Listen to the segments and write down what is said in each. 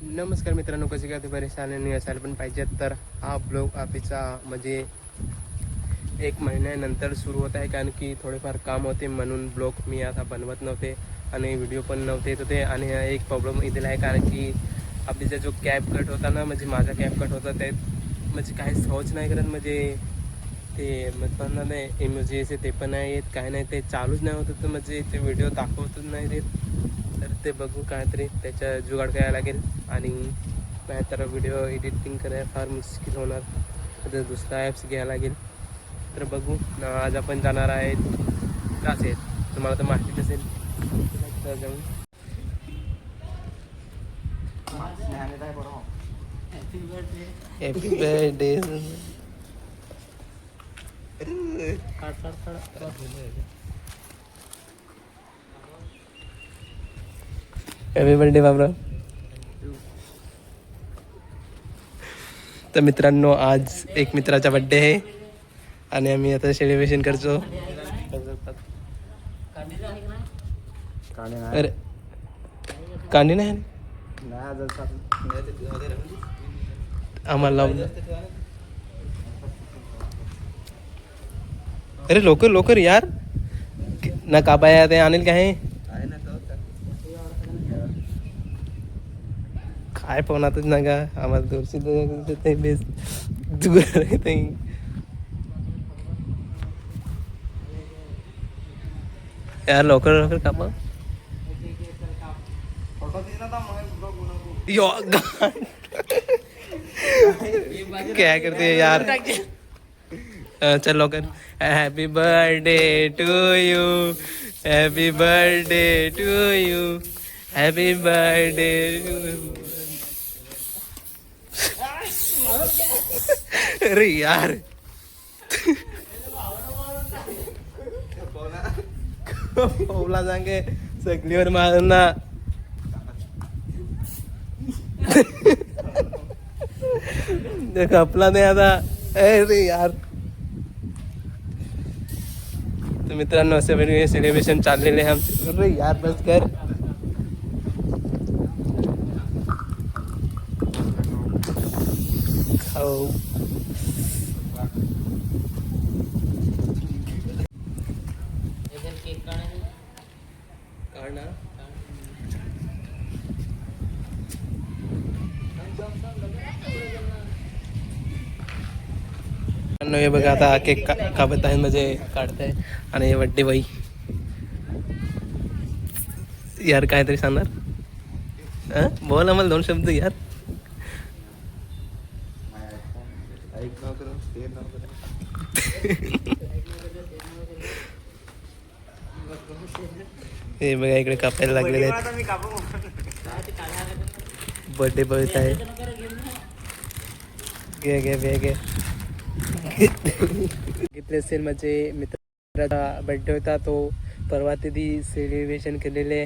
नमस्कार मित्रांनो, कसे काय तुम्ही परेशानी असायला पण पाहिजेत. तर हा ब्लॉग आपलीचा म्हणजे 1 महिन्यानंतर सुरू होत आहे, कारण की थोडेफार काम होते म्हणून ब्लॉग मी आता बनवत नव्हते आणि व्हिडिओ पण नव्हते येत होते. आणि एक प्रॉब्लेम इथला आहे, कारण की आपलीचा जो कॅब कट होता ना, म्हणजे माझा कॅब कट होता ते म्हणजे काही सहज नाही करत. म्हणजे ते म्हणताना नाही इमोजीचे ते पण नाही येत, काय नाही, ते चालूच नाही होत होतं. म्हणजे ते व्हिडिओ दाखवतच नाही देत. तर ते बघू काहीतरी त्याच्या जुगाड करायला लागेल. आणि नाहीतर व्हिडिओ एडिटिंग करायला फार मुश्किल होणार, तर दुसरा ॲप्स घ्यायला लागेल. तर बघू. आज आपण जाणार आहे कासेत, तुम्हाला तर माहितीच असेल. तर जाऊन happy birthday. Happy birthday Babrao. तर मित्रांनो, आज एक मित्राचा बड्डे आहे आणि आम्ही आता सेलिब्रेशन करतो. अरे कांडी नाही आम्हाला लावून. अरे लवकर लवकर यार, ना कापाया ते आणेल काय काय पवनातच ना का आम्हाला दूरची बेस यार, लवकर लवकर कापा. यो क्या करते यार. चल लवकर. Happy birthday to you, happy birthday to you, happy birthday to you. अरे यार, ओला सांगे सगळीवर मारून ना. कपला नाही आता. अरे यार, तर मित्रांनो असे सेलिब्रेशन चाललेले आहे आमचे. अरे यार बस कर. खाऊ हे बघा, आता केक कापत आहे, म्हणजे काढताय. आणि हे बड्डे बाई यार काहीतरी सांगणार. बोल आम्हाला 2 शब्द यार. हे बघा इकडे कापायला लागलेले आहेत. बर्थडे बघत आहे. घे घे घे घे घेतले असेल. म्हणजे मित्राचा बर्थडे होता, तो परवा तिथे सेलिब्रेशन केलेले.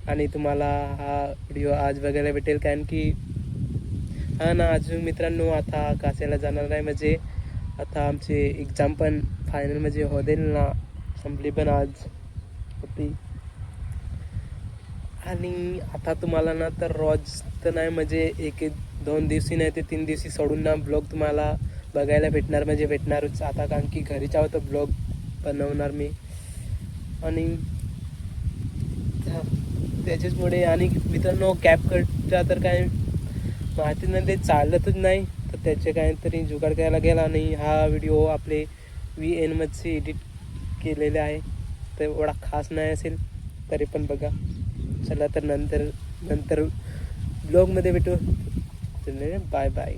आणि तुम्हाला हा व्हिडिओ आज बघायला भेटेल, कारण की हा ना अजून मित्रांनो आता कासेला जाणार आहे. म्हणजे आता आमचे एक्झाम पण फायनल म्हणजे होतील ना, संपली पण आज होती. आणि आता तुम्हाला ना तर रोज तर नाही, म्हणजे 1-2 दिवशी नाही ते 3 दिवशी सोडून ना ब्लॉग तुम्हाला बघायला भेटणार, म्हणजे भेटणारच आता. कारण की घरीच आहोत, ब्लॉग बनवणार मी. आणि त्याच्याचमुळे. आणि मित्रांनो कॅप कटचा तर काय माहिती नाही, ते चालतच नाही, तर त्याचे काहीतरी जुगाड करायला लागेल. आणि हा व्हिडिओ आपले VN मध्ये एडिट केलेले आहे, तर एवढा खास नाही असेल, तरी पण बघा. चला तर नंतर ब्लॉगमध्ये भेटू. Bye bye.